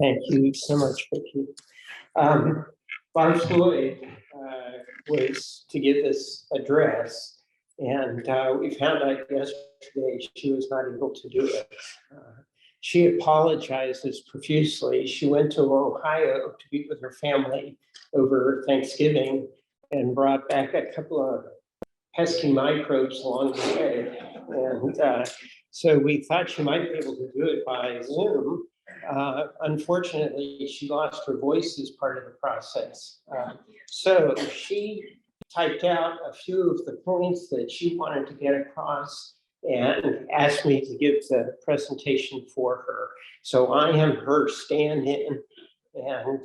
Thank you so much, Vicki. Barb Floyd was to give this address, and we found out yesterday she was not able to do it. She apologizes profusely. She went to Ohio to be with her family over Thanksgiving and brought back a couple of pesky microbes along the way. And so we thought she might be able to do it by Zoom. Unfortunately, she lost her voice as part of the process. So she typed out a few of the points that she wanted to get across and asked me to give the presentation for her. So I am her stand-in, and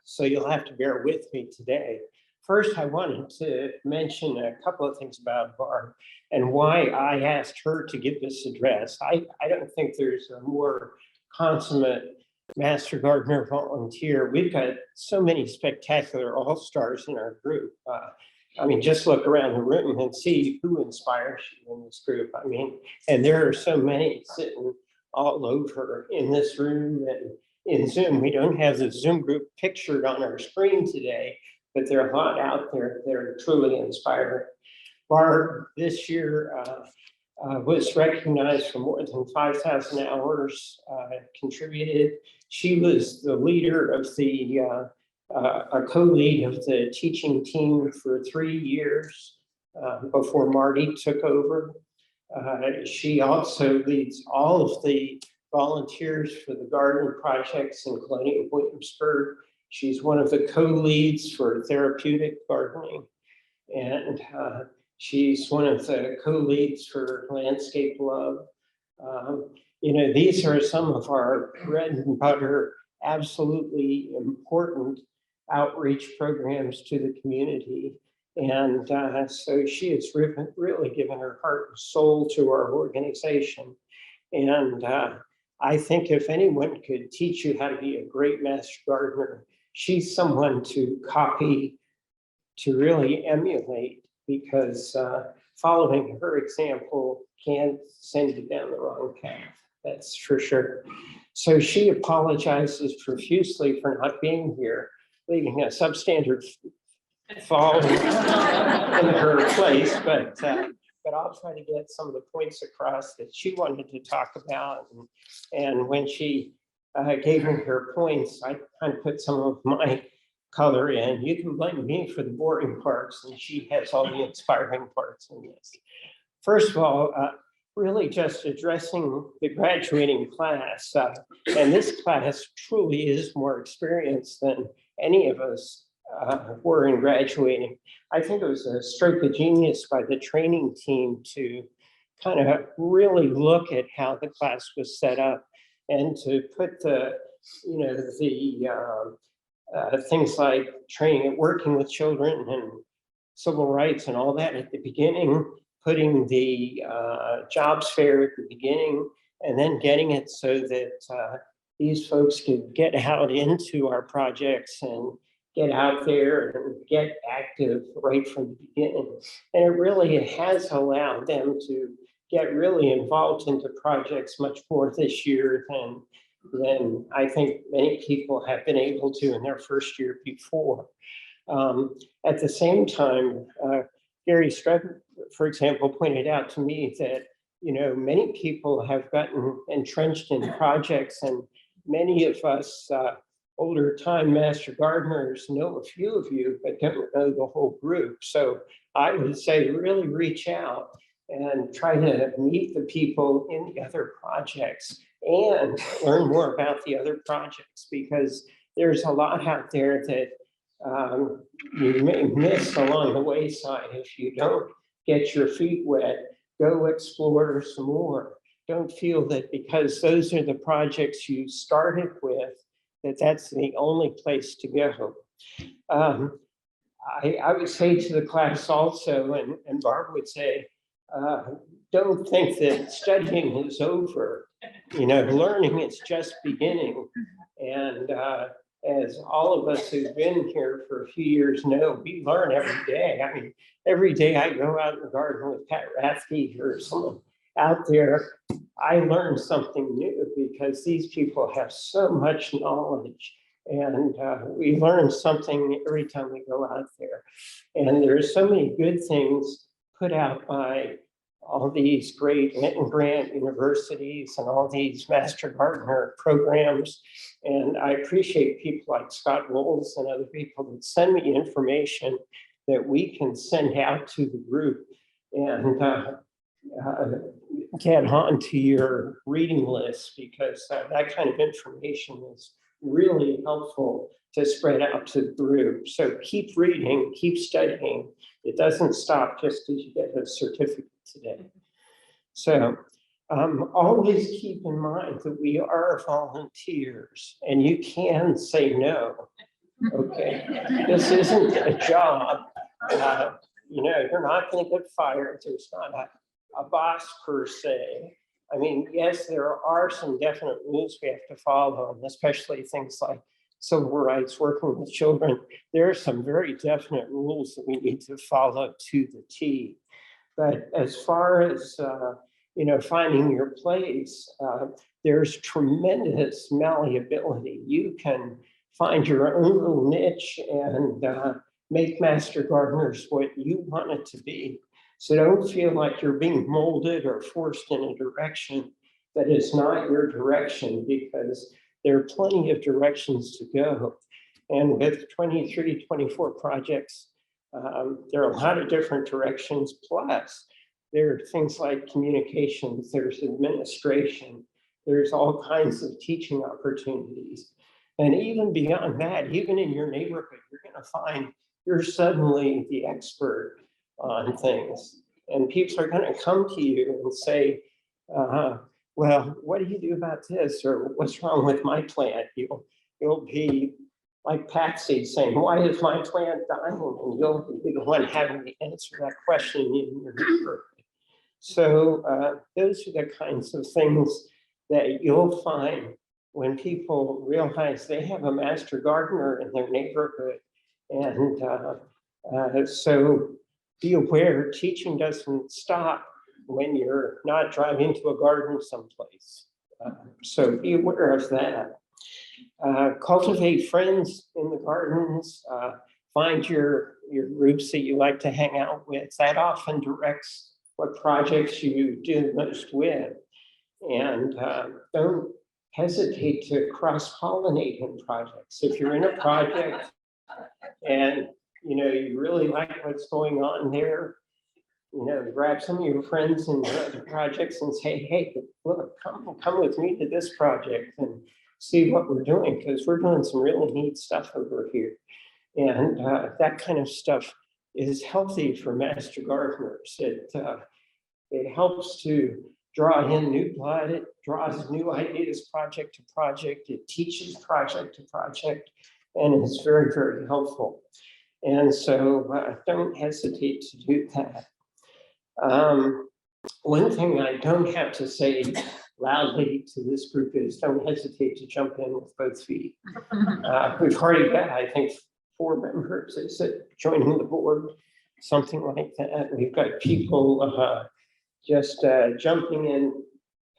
so you'll have to bear with me today. First, I wanted to mention a couple of things about Barb and why I asked her to give this address. I don't think there's a more consummate Master Gardener volunteer. We've got so many spectacular all-stars in our group. I mean, just look around the room and see who inspires you in this group. I mean, and there are so many sitting all over in this room and in Zoom. We don't have the Zoom group pictured on our screen today, but there are a lot out there that are truly inspiring. Barb this year was recognized for more than 5,000 hours contributed. She was the leader of the a co-lead of the teaching team for 3 years before Marty took over. She also leads all of the volunteers for the garden projects in Colonial Williamsburg. She's one of the co-leads for therapeutic gardening. And she's one of the co-leads for Landscape Love. You know, these are some of our bread and butter, absolutely important outreach programs to the community. And so she has really given her heart and soul to our organization. And I think if anyone could teach you how to be a great master gardener, she's someone to copy, to really emulate, because following her example can send you down the wrong path, that's for sure. So she apologizes profusely for not being here, leaving a substandard fall in her place, but I'll try to get some of the points across that she wanted to talk about. And when she gave me her points, I kind of put some of my color in. You can blame me for the boring parts, and she has all the inspiring parts in this. First of all, really just addressing the graduating class. And this class truly is more experienced than any of us were in graduating. I think it was a stroke of genius by the training team to kind of really look at how the class was set up and to put the, you know, the things like training and working with children and civil rights and all that at the beginning, putting the jobs fair at the beginning, and then getting it so that these folks could get out into our projects and get out there and get active right from the beginning. And it really has allowed them to get really involved into projects much more this year than I think many people have been able to in their first year before. At the same time, Gary Stratton, for example, pointed out to me that, you know, many people have gotten entrenched in projects, and many of us older time master gardeners know a few of you, but don't know the whole group. So I would say really reach out and try to meet the people in the other projects and learn more about the other projects, because there's a lot out there that you may miss along the wayside if you don't get your feet wet. Go explore some more. Don't feel that because those are the projects you started with, that's the only place to go. I would say to the class also, and Barb would say, don't think that studying is over. You know, learning is just beginning. And as all of us who've been here for a few years know, we learn every day. I mean, every day I go out in the garden with Pat Rathke or someone out there, I learned something new because these people have so much knowledge, and we learn something every time we go out there. And there's so many good things put out by all these great Linton Grant universities and all these Master Gardener programs. And I appreciate people like Scott Wolves and other people that send me information that we can send out to the group and get onto your reading list, because that kind of information is really helpful to spread out to the group. So keep reading, keep studying. It doesn't stop just as you get a certificate today. So always keep in mind that we are volunteers and you can say no, okay? This isn't a job. You know, you're not gonna get fired. There's not a boss per se. I mean, yes, there are some definite rules we have to follow, and especially things like civil rights, working with children. There are some very definite rules that we need to follow to the T. But as far as you know, finding your place, there's tremendous malleability. You can find your own little niche and make Master Gardeners what you want it to be. So don't feel like you're being molded or forced in a direction that is not your direction, because there are plenty of directions to go. And with 23, 24 projects, there are a lot of different directions. Plus, there are things like communications, there's administration, there's all kinds of teaching opportunities. And even beyond that, even in your neighborhood, you're gonna find you're suddenly the expert on things. And people are gonna come to you and say, well, what do you do about this? Or what's wrong with my plant? You'll be like Patsy saying, why is my plant dying? And you'll be the one having to answer that question in your neighborhood. So those are the kinds of things that you'll find when people realize they have a Master Gardener in their neighborhood. And so be aware, teaching doesn't stop when you're not driving to a garden someplace. So be aware of that. Cultivate friends in the gardens. Find your groups that you like to hang out with. That often directs what projects you do most with. And don't hesitate to cross-pollinate in projects. If you're in a project and you really like what's going on there, grab some of your friends in the other projects and say, hey, look, come with me to this project and see what we're doing, because we're doing some really neat stuff over here. And that kind of stuff is healthy for Master Gardeners. It helps to draw in new blood, it draws new ideas project to project, it teaches project to project, and it's very, very helpful. And so don't hesitate to do that. One thing I don't have to say loudly to this group is don't hesitate to jump in with both feet. We've already got, I think, 4 members is it, joining the board, something like that. We've got people just jumping in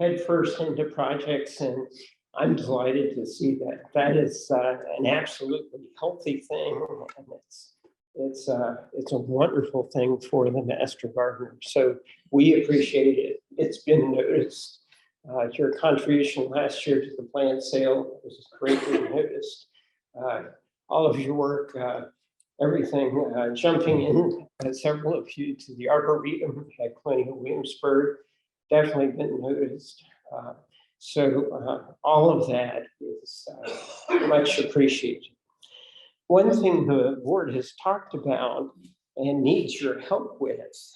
headfirst into projects, and I'm delighted to see that. That is an absolutely healthy thing, and it's a wonderful thing for the Master Gardener. So we appreciate it. It's been noticed. Your contribution last year to the plant sale was greatly noticed. All of your work, everything, jumping in, several of you to the Arboretum at Colonial Williamsburg, definitely been noticed. So all of that is much appreciated. One thing the board has talked about and needs your help with,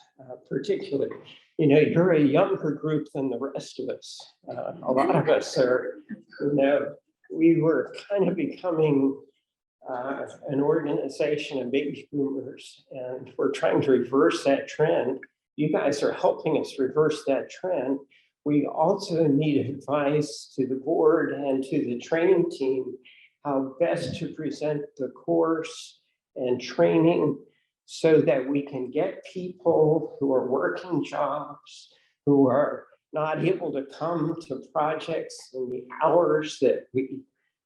particularly, you're a younger group than the rest of us. A lot of us are, we were kind of becoming an organization of baby boomers, and we're trying to reverse that trend. You guys are helping us reverse that trend. We also need advice to the board and to the training team how best to present the course and training so that we can get people who are working jobs, who are not able to come to projects in the hours that we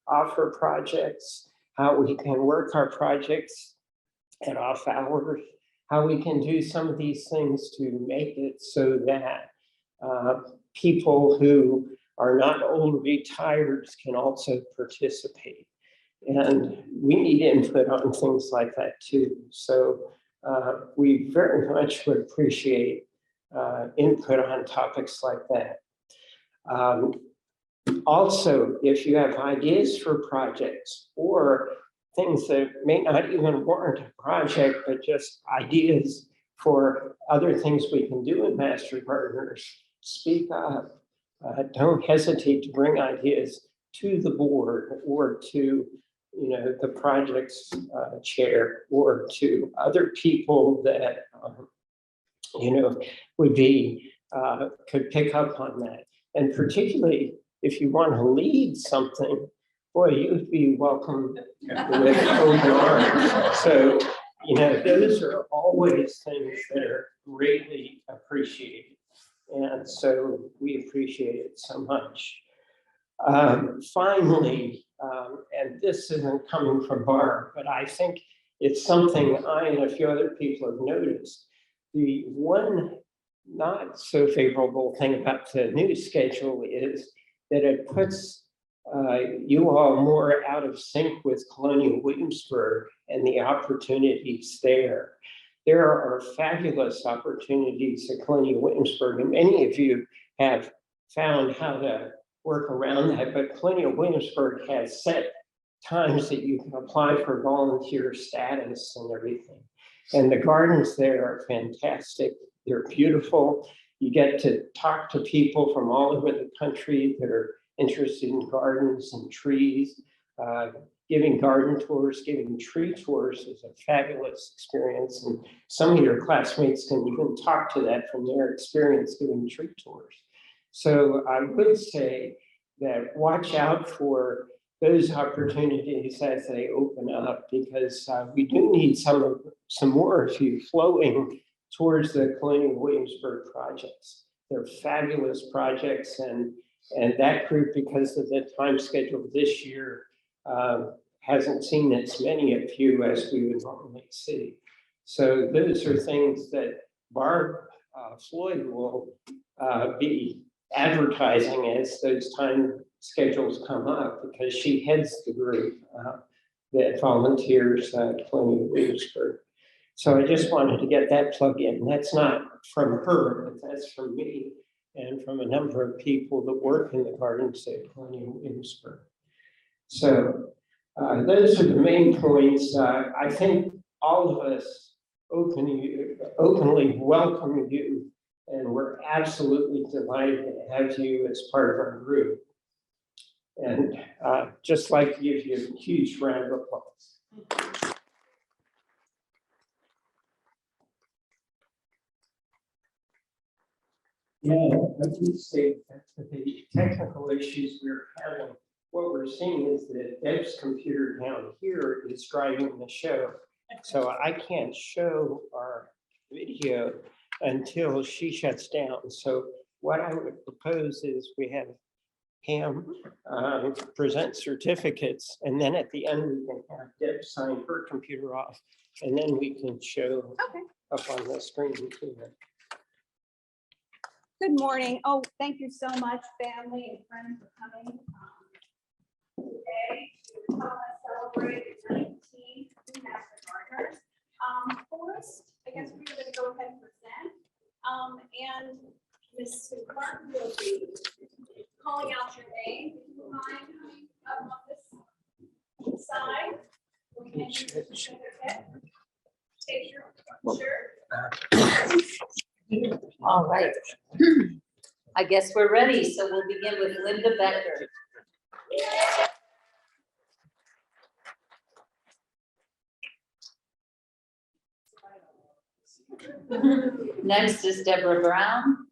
offer projects, how we can work our projects at off hours, how we can do some of these things to make it so that people who are not old retireds can also participate. And we need input on things like that too. So we very much would appreciate input on topics like that. Also, if you have ideas for projects or things that may not even warrant a project, but just ideas for other things we can do in Master Gardeners, speak up. Don't hesitate to bring ideas to the board or to the project's chair or to other people that would be could pick up on that. And particularly if you want to lead something, boy, you'd be welcome with open arms. So, those are always things that are greatly appreciated. And so we appreciate it so much. Finally, and this isn't coming from Barb, but I think it's something I and a few other people have noticed. The one not so favorable thing about the new schedule is that it puts you all more out of sync with Colonial Williamsburg and the opportunities there. There are fabulous opportunities at Colonial Williamsburg, and many of you have found how to work around that, but Colonial Williamsburg has set times that you can apply for volunteer status and everything. And the gardens there are fantastic. They're beautiful. You get to talk to people from all over the country that are interested in gardens and trees. Giving garden tours, giving tree tours is a fabulous experience. And some of your classmates can even talk to that from their experience giving tree tours. So I would say that watch out for those opportunities as they open up, because we do need some more of you flowing towards the Colonial Williamsburg projects. They're fabulous projects, and that group, because of the time schedule this year, hasn't seen as many of you as we would normally see. So those are things that Barb Floyd will be advertising as those time schedules come up, because she heads the group that volunteers at Colonial Williamsburg. So I just wanted to get that plug in. That's not from her, but that's from me and from a number of people that work in the gardens at Colonial Williamsburg. So those are the main points. I think all of us openly welcome you, and we're absolutely delighted to have you as part of our group. And just like to give you a huge round of applause. Yeah, I would say that the technical issues we're having, what we're seeing is that Deb's computer down here is driving the show. So I can't show our video until she shuts down. So what I would propose is we have Pam present certificates, and then at the end we can have Deb sign her computer off, and then we can show up on the screen too. Good morning. Oh, thank you so much, family and friends, for coming today to help us celebrate the 19th Master Gardeners. First, I guess we're going to go ahead and present. And Ms. Clark will be calling out your name. If you mind coming up on this side. We can use the certificate. Take your shirt. All right. I guess we're ready, so we'll begin with Linda Becker. Next is Deborah Brown.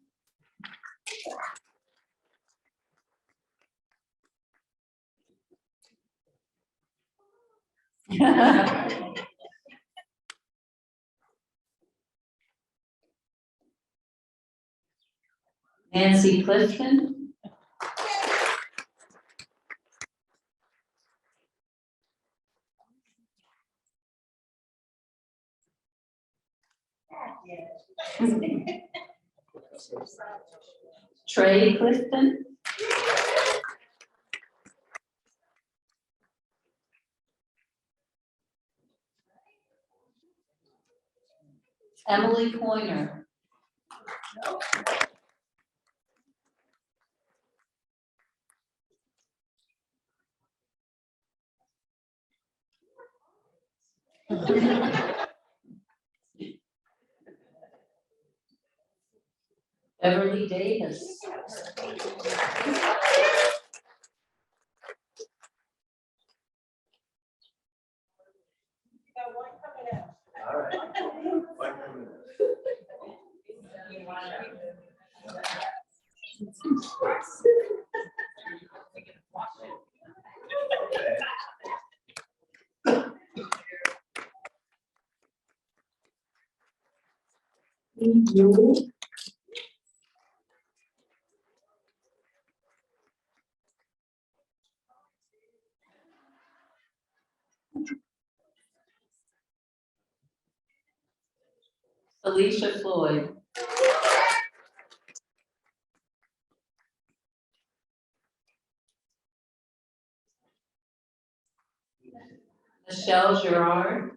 Nancy Clifton. Trey Clifton. Emily Coiner. Beverly Davis. Alicia Floyd. Michelle Gerard.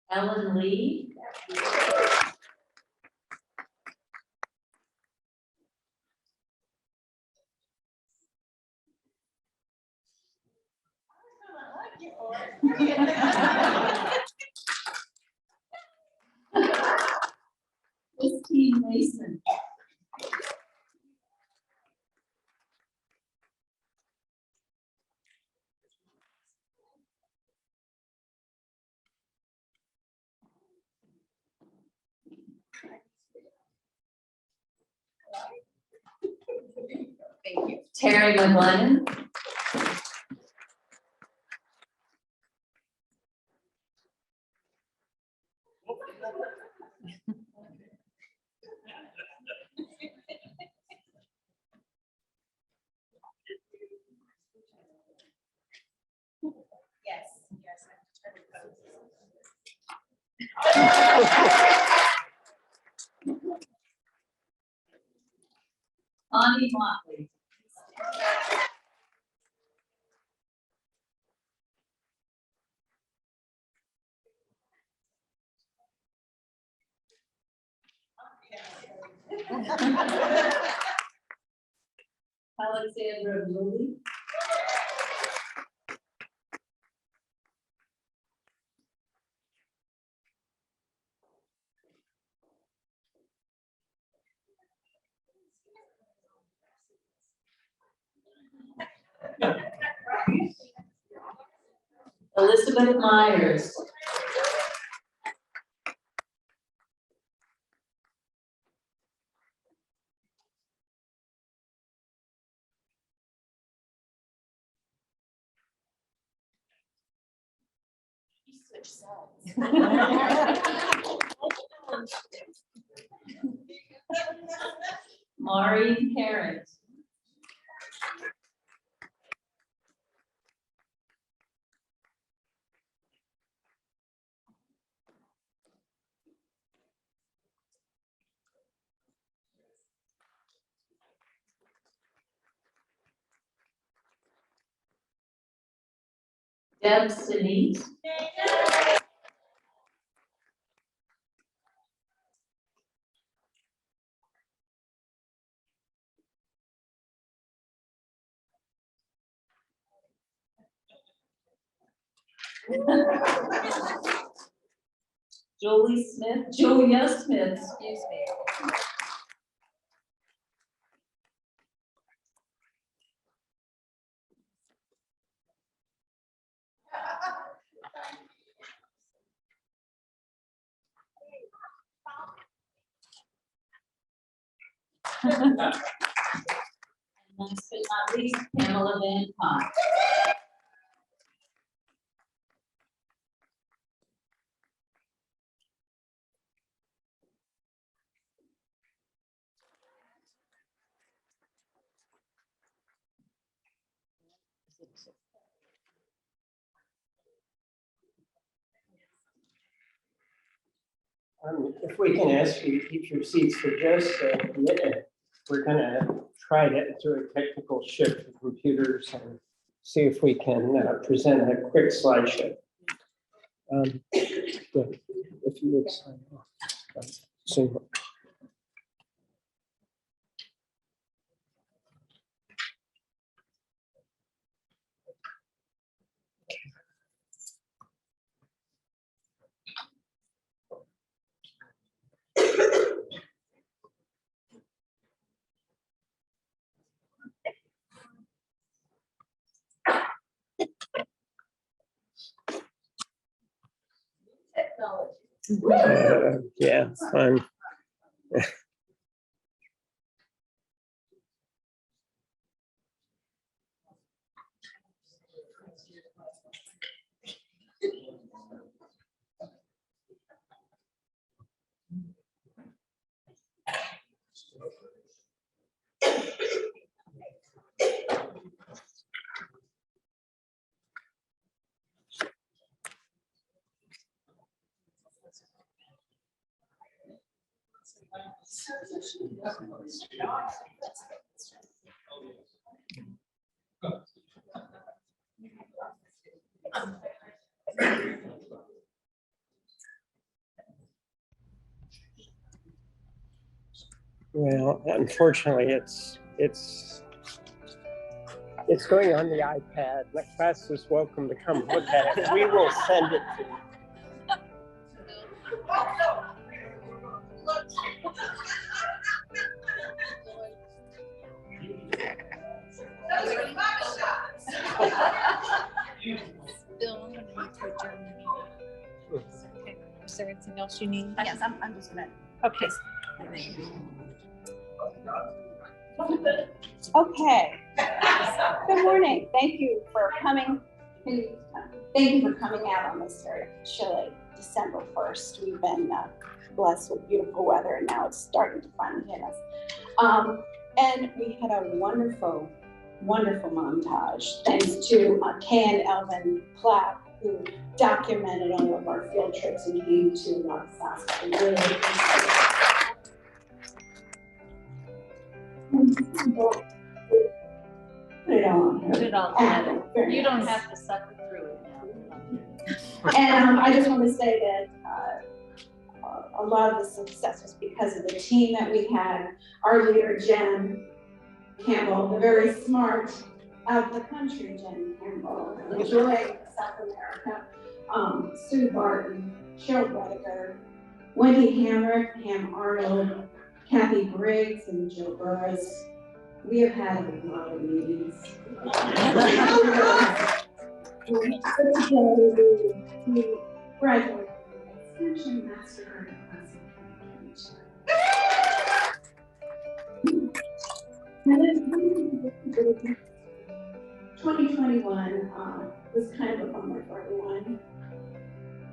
Ellen Lee. Christine Mason. Thank you. Terry McGlennon. Yes, yes. Connie Motley. Alexandra Lilly. Elizabeth Myers. Maureen Parent. Deb Sinise. Julia Smith, excuse me. And last but not least, Pamela Van Pont. If we can ask you to keep your seats for just a minute, we're gonna try to do a technical shift of computers and see if we can present a quick slideshow. If you would sign off. Zoom. Yeah, fun. Well, unfortunately, it's going on the iPad. The class is welcome to come look at it. We will send it to you. Bill, I'm gonna need to adjourn the meeting. Okay. Is there anything else you need? Yes, I'm just gonna. Okay. Okay. Good morning. Thank you for coming. Thank you for coming out on this very chilly December 1st. We've been blessed with beautiful weather, and now it's starting to finally hit us. And we had a wonderful montage thanks to Kay and Elvin Platt, who documented all of our field trips and came to Alaska. We really appreciate it. Put it on. Put it all together. You don't have to suffer through it now. And I just want to say that a lot of the success was because of the team that we had. Our leader, Jen Campbell, the very smart, out of the country Jen Campbell, enjoying South America, Sue Barton, Cheryl Whittaker, Wendy Hamrick, Pam Arnold, Kathy Briggs, and Joe Burris. We have had a lot of meetings. We graduated from the Extension Master class in 2022. 2021 was kind of a bummer for everyone.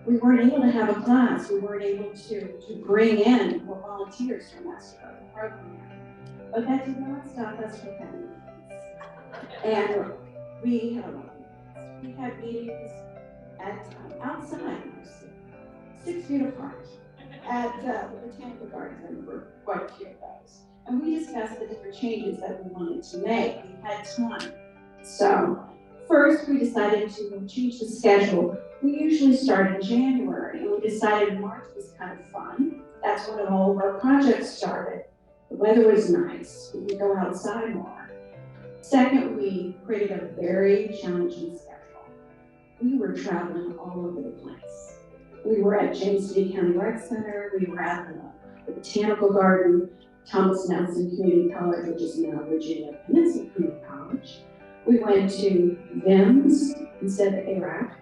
We weren't able to have a class. We weren't able to bring in more volunteers for Master Garden program. But that did not stop us from having meetings. And we had a lot of meetings. We had meetings at outside, 6 feet apart, at the Botanical Gardens, and there were quite a few of those. And we discussed the different changes that we wanted to make. We had time. So first, we decided to change the schedule. We usually start in January, and we decided March was kind of fun. That's when all of our projects started. The weather was nice. We could go outside more. Second, we created a very challenging schedule. We were traveling all over the place. We were at James City County Rec Center. We were at the Botanical Garden, Thomas Nelson Community College, which is now Virginia Peninsula Community College. We went to VIMS instead of Iraq,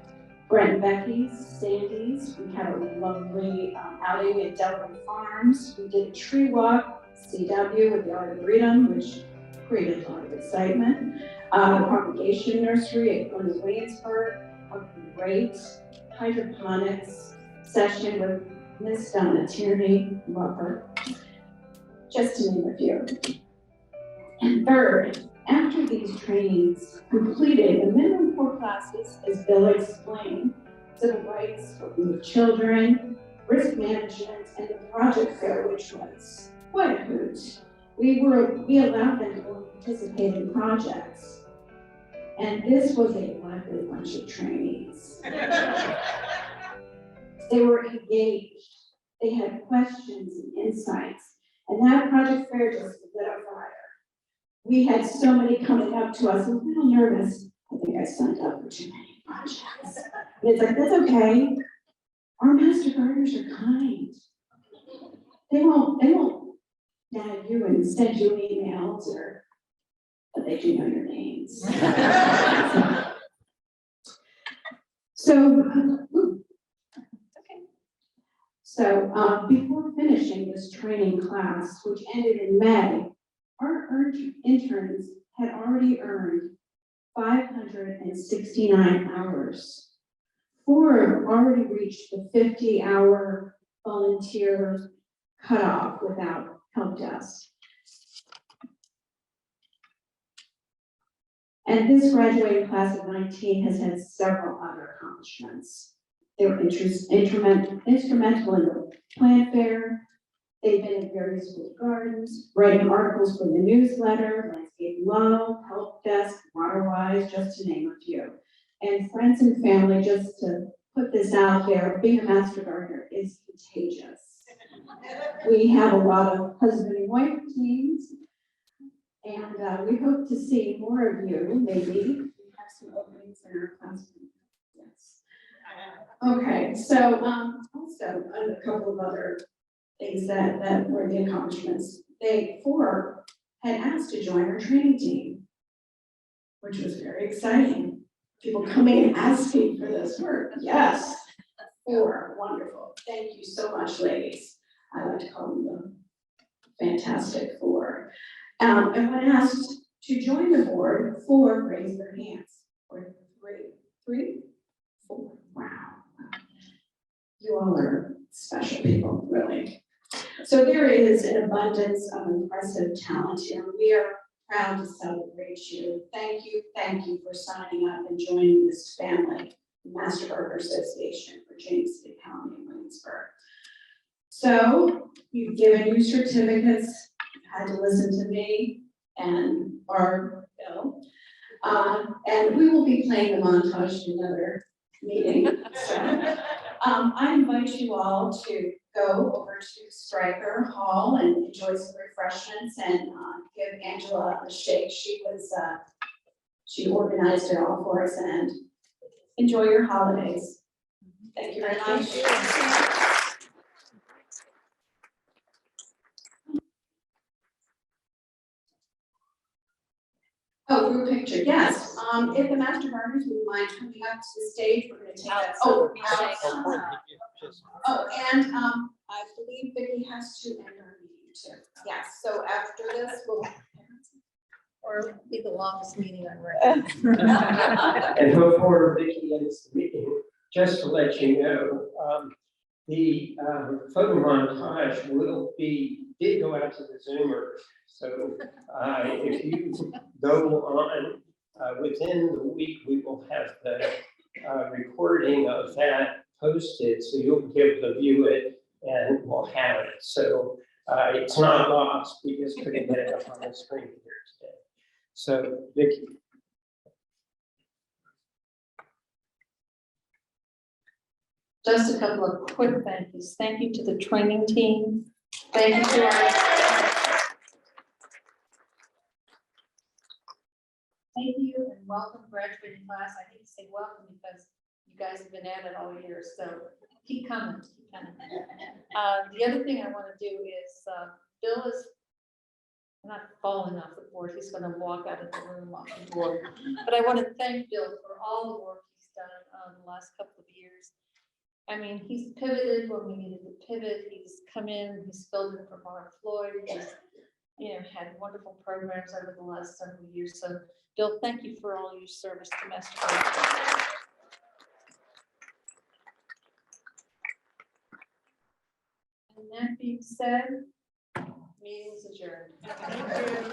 Brent Becky's, Sandy's. We had a lovely outing at Delaware Farms. We did a tree walk, CW with the Arboretum, which created a lot of excitement. The propagation nursery at Glen Williamsburg, a great hydroponics session with Miss Donna Tierney, love her, just to name a few. And third, After these trainings completed, the minimum core classes, as Bill explained, civil rights, working with children, risk management, and the project fair, which was quite a hoot. We allowed them to participate in projects. And this was a lively bunch of trainees. They were engaged. They had questions and insights. And that project fair just lit a fire. We had so many coming up to us, a little nervous. I think I signed up for too many projects. And it's like, that's okay. Our master gardeners are kind. They won't nag you and send you emails, but they do know your names. So before finishing this training class, which ended in May, our interns had already earned 569 hours. 4 already reached the 50-hour volunteer cutoff without help desk. And this graduating class of 19 has had several other accomplishments. They were instrumental in the plant fair. They've been in various school gardens, writing articles for the newsletter, Landscape Low, Help Desk, Waterwise, just to name a few. And friends and family, just to put this out there, being a master gardener is contagious. We have a lot of husband and wife teams, and we hope to see more of you, maybe. We have some openings in our classroom. Yes. Okay, so also a couple of other things that were the accomplishments. They 4 had asked to join our training team, which was very exciting. People coming and asking for this work. Yes, 4, wonderful. Thank you so much, ladies. I like to call them the fantastic 4. And when asked to join the board, 4 raised their hands. Or 3, 4. Wow. You all are special people, really. So there is an abundance of impressive talent here. We are proud to celebrate you. Thank you for signing up and joining this family, the Master Gardener Association for James City County and Williamsburg. So you've given your certificates, you've had to listen to me and our Bill. And we will be playing the montage in another meeting. So I invite you all to go over to Stryker Hall and enjoy some refreshments and give Angela a shake. She organized it all for us, and enjoy your holidays. Thank you very much. Oh, group picture, yes. If the Master Gardeners would mind coming up to the stage, we're gonna take that. And I believe Vicki has to end our meeting too. Yes, so after this, we'll. Or be the longest meeting on record. And before Vicki ends the meeting, just to let you know, the photo montage did go out to the Zoomers. So if you go on within the week, we will have the recording of that posted, so you'll be able to view it and we'll have it. So it's not lost. We just couldn't get it up on the screen here today. So Vicki. Just a couple of quick thank yous. Thank you to the training team. Thank you to our. Thank you and welcome graduating class. I hate to say welcome because you guys have been at it all year, so keep coming, keep coming. The other thing I want to do is, Bill is not falling off the board. He's going to walk out of the room off the board. But I want to thank Bill for all the work he's done the last couple of years. I mean, he's pivoted when we needed to pivot. He's come in, he's filled in for Mark Floyd. He's, had wonderful programs over the last several years. So, Bill, thank you for all your service to Master Gardener. And that being said, meeting is adjourned. Thank you.